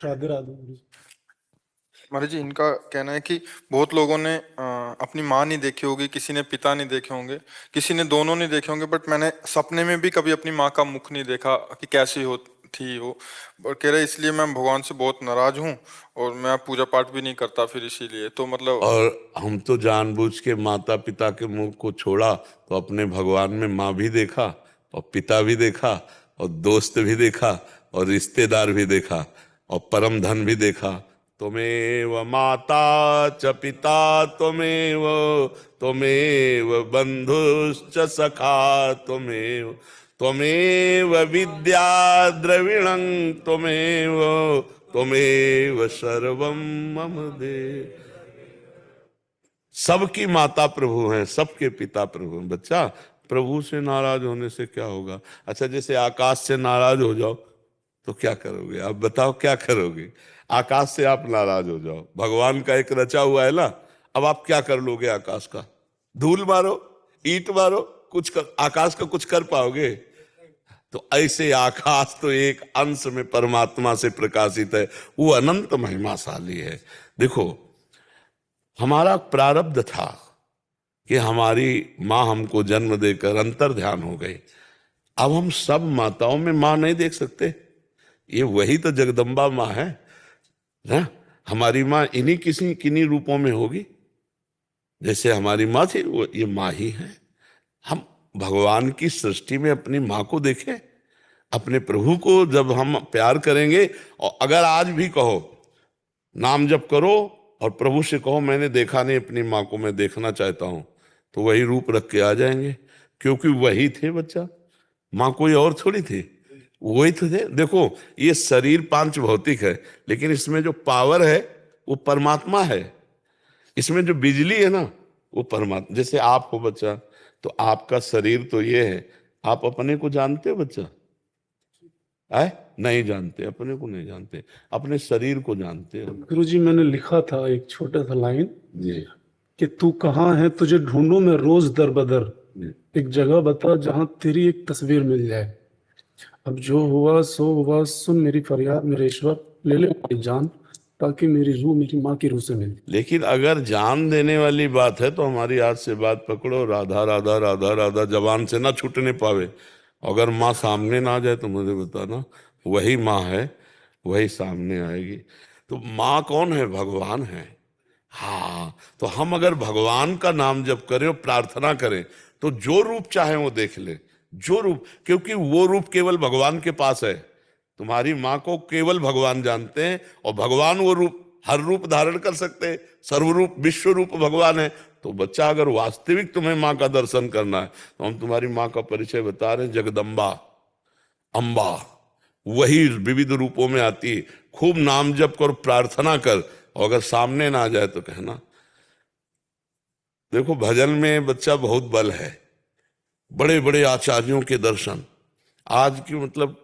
राधे राधे गुरु जी। महाराज जी, इनका कहना है कि बहुत लोगों ने अपनी माँ नहीं देखी होगी, किसी ने पिता नहीं देखे होंगे, किसी ने दोनों नहीं देखे होंगे, बट मैंने सपने में भी कभी अपनी माँ का मुख नहीं देखा कि कैसी हो थी वो। और कह रहे इसलिए मैं भगवान से बहुत नाराज हूँ और मैं पूजा पाठ भी नहीं करता फिर इसीलिए। तो मतलब और हम तो जानबूझ के माता पिता के मुख को छोड़ा, तो अपने भगवान में माँ भी देखा और पिता भी देखा और दोस्त भी देखा और रिश्तेदार भी देखा और परम धन भी देखा। त्वमेव माता च पिता त्वमेव, त्वमेव बंधुश्च सखा त्वमेव, त्वमेव विद्या द्रविणं त्वमेव, त्वमेव सर्वं मम देव। सबकी माता प्रभु हैं, सबके पिता प्रभु हैं। बच्चा, प्रभु से नाराज होने से क्या होगा? अच्छा, जैसे आकाश से नाराज हो जाओ तो क्या करोगे? आप बताओ क्या करोगे? आकाश से आप नाराज हो जाओ, भगवान का एक रचा हुआ है ना, अब आप क्या कर लोगे? आकाश का धूल मारो, ईंट मारो, कुछ कर, आकाश का कुछ कर पाओगे? तो ऐसे आकाश तो एक अंश में परमात्मा से प्रकाशित है, वो अनंत महिमाशाली है। देखो, हमारा प्रारब्ध था कि हमारी माँ हमको जन्म देकर अंतर ध्यान हो गई। अब हम सब माताओं में माँ नहीं देख सकते, ये वही तो जगदम्बा माँ है ना। हमारी माँ इन्हीं किसी किन्हीं रूपों में होगी। जैसे हमारी माँ थी, वो ये माँ ही है। हम भगवान की सृष्टि में अपनी माँ को देखें, अपने प्रभु को जब हम प्यार करेंगे। और अगर आज भी कहो, नाम जप करो और प्रभु से कहो मैंने देखा नहीं अपनी माँ को, मैं देखना चाहता हूं, तो वही रूप रख के आ जाएंगे, क्योंकि वही थे बच्चा। माँ कोई और थोड़ी थी, वही तो थे। देखो, ये शरीर पांच भौतिक है, लेकिन इसमें जो पावर है वो परमात्मा है। इसमें जो बिजली है ना, वो परमात्मा। जैसे आप हो बच्चा, तो आपका शरीर तो ये है, आप अपने को जानते हो बच्चा? है नहीं जानते, अपने को नहीं जानते, अपने शरीर को जानते हो। गुरु जी, मैंने लिखा था एक छोटा सा लाइन जी कि तू कहाँ है, तुझे ढूंढूं मैं रोज दर बदर, जी। एक जगह बता जहां तेरी एक तस्वीर मिल जाए। अब जो हुआ सो हुआ, सुन मेरी फरियाद मेरे ईश्वर, ले ले मेरी जान, ताकि मेरी रूह मेरी माँ की रूह से मिले। लेकिन अगर जान देने वाली बात है तो हमारी आज से बात पकड़ो, राधा राधा राधा राधा जबान से ना छूटने पावे। अगर माँ सामने ना आ जाए तो मुझे बताना, वही माँ है, वही सामने आएगी। तो माँ कौन है? भगवान है। हाँ, तो हम अगर भगवान का नाम जप करें और प्रार्थना करें तो जो रूप चाहे वो देख ले, जो रूप, क्योंकि वो रूप केवल भगवान के पास है। तुम्हारी माँ को केवल भगवान जानते हैं, और भगवान वो रूप हर रूप धारण कर सकते हैं, सर्वरूप विश्व रूप भगवान है। तो बच्चा, अगर वास्तविक तुम्हें माँ का दर्शन करना है तो हम तुम्हारी माँ का परिचय बता रहे हैं, जगदम्बा, अम्बा, वही विविध रूपों में आती है। खूब नाम जप कर, प्रार्थना कर, और अगर सामने ना आ जाए तो कहना। देखो, भजन में बच्चा बहुत बल है। बड़े बड़े आचार्यों के दर्शन, आज की मतलब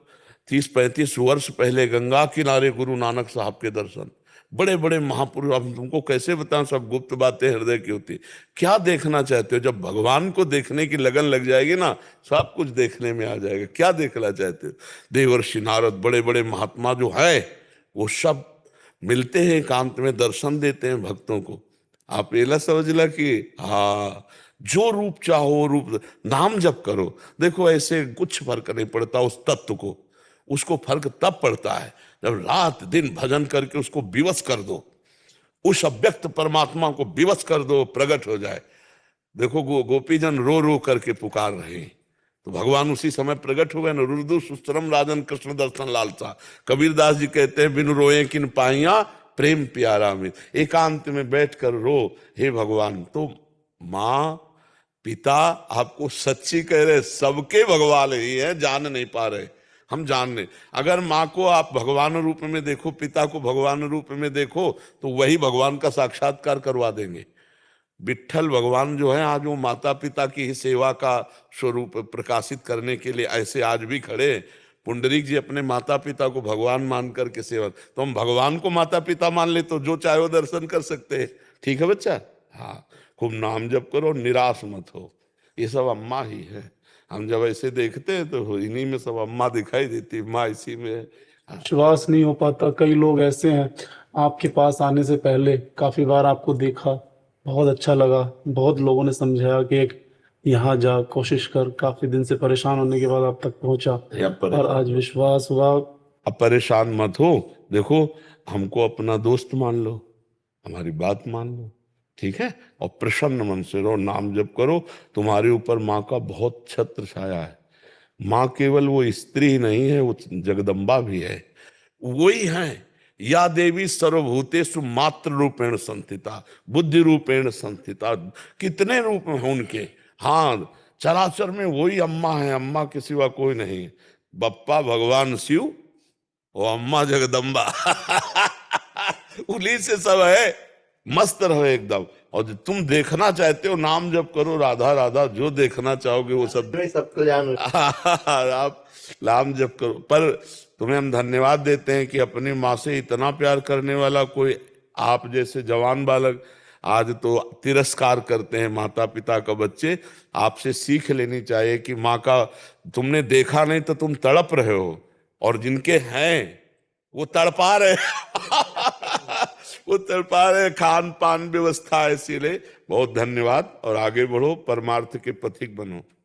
30-35 वर्ष पहले गंगा किनारे गुरु नानक साहब के दर्शन, बड़े बड़े महापुरुष। अब तुमको कैसे बताऊं, सब गुप्त बातें हृदय की होती। क्या देखना चाहते हो? जब भगवान को देखने की लगन लग जाएगी ना, सब कुछ देखने में आ जाएगा। क्या देखना चाहते हो? देवर्षि नारद, बड़े बड़े महात्मा जो है, वो सब मिलते हैं एकांत में, दर्शन देते हैं भक्तों को। आप ये ला समझ ला कि हाँ, जो रूप चाहो वो रूप, नाम जप करो। देखो, ऐसे कुछ फर्क नहीं पड़ता उस तत्व को, उसको फर्क तब पड़ता है जब रात दिन भजन करके उसको विवश कर दो, उस अव्यक्त परमात्मा को विवश कर दो, प्रकट हो जाए। देखो, गोपीजन रो रो करके पुकार रहे हैं, तो भगवान उसी समय प्रकट हो गए ना। रुदु सुस्तरम राजन कृष्ण दर्शन लालसा। कबीरदास जी कहते हैं, बिन रोए किन पाइया प्रेम प्यारा में। एकांत में बैठकर रो, हे भगवान। तो माँ पिता आपको सच्ची कह रहे, सबके भगवान ही है, जान नहीं पा रहे, हम जानने। अगर माँ को आप भगवान रूप में देखो, पिता को भगवान रूप में देखो, तो वही भगवान का साक्षात्कार करवा देंगे। विट्ठल भगवान जो है, आज वो माता पिता की ही सेवा का स्वरूप प्रकाशित करने के लिए ऐसे आज भी खड़े। पुंडरीक जी अपने माता पिता को भगवान मान करके सेवा, तो हम भगवान को माता पिता मान ले तो जो चाहे वो दर्शन कर सकते हैं। ठीक है बच्चा? हाँ, खूब नाम जप करो, निराश मत हो, ये सब अम्मा ही है। हम जब ऐसे देखते हैं तो इन्हीं में सब अम्मा दिखाई देती, माँ इसी में है। विश्वास नहीं हो पाता। कई लोग ऐसे हैं, आपके पास आने से पहले काफी बार आपको देखा, बहुत अच्छा लगा, बहुत लोगों ने समझाया कि एक यहाँ जा, कोशिश कर, काफी दिन से परेशान होने के बाद आप तक पहुंचा, या और आज विश्वास हुआ। अब परेशान मत हो। देखो, हमको अपना दोस्त मान लो, हमारी बात मान लो, ठीक है? और प्रसन्न मन से रहो, नाम जप करो। तुम्हारे ऊपर माँ का बहुत छत्र छाया है। माँ केवल वो स्त्री ही नहीं है, वो जगदम्बा भी है। वही है, या देवी सर्वभूतेषु मातृ रूपेण संस्थिता, बुद्धि रूपेण संस्थिता। कितने रूप हैं उनके। हाँ, चराचर में वही अम्मा है, अम्मा के सिवा कोई नहीं। बप्पा भगवान शिव, वो अम्मा जगदम्बा। उन्हीं से सब है। मस्त रहो एकदम। और जो तुम देखना चाहते हो, नाम जप करो, राधा राधा, जो देखना चाहोगे वो सब सब कल्याण हो। आप नाम जप करो। पर तुम्हें हम धन्यवाद देते हैं कि अपनी माँ से इतना प्यार करने वाला कोई आप जैसे जवान बालक आज तो तिरस्कार करते हैं माता पिता का बच्चे। आपसे सीख लेनी चाहिए कि माँ का तुमने देखा नहीं तो तुम तड़प रहे हो, और जिनके हैं वो तड़पा रहे। वो तड़पा रहे, खान पान व्यवस्था है। इसीलिए बहुत धन्यवाद, और आगे बढ़ो, परमार्थ के पथिक बनो।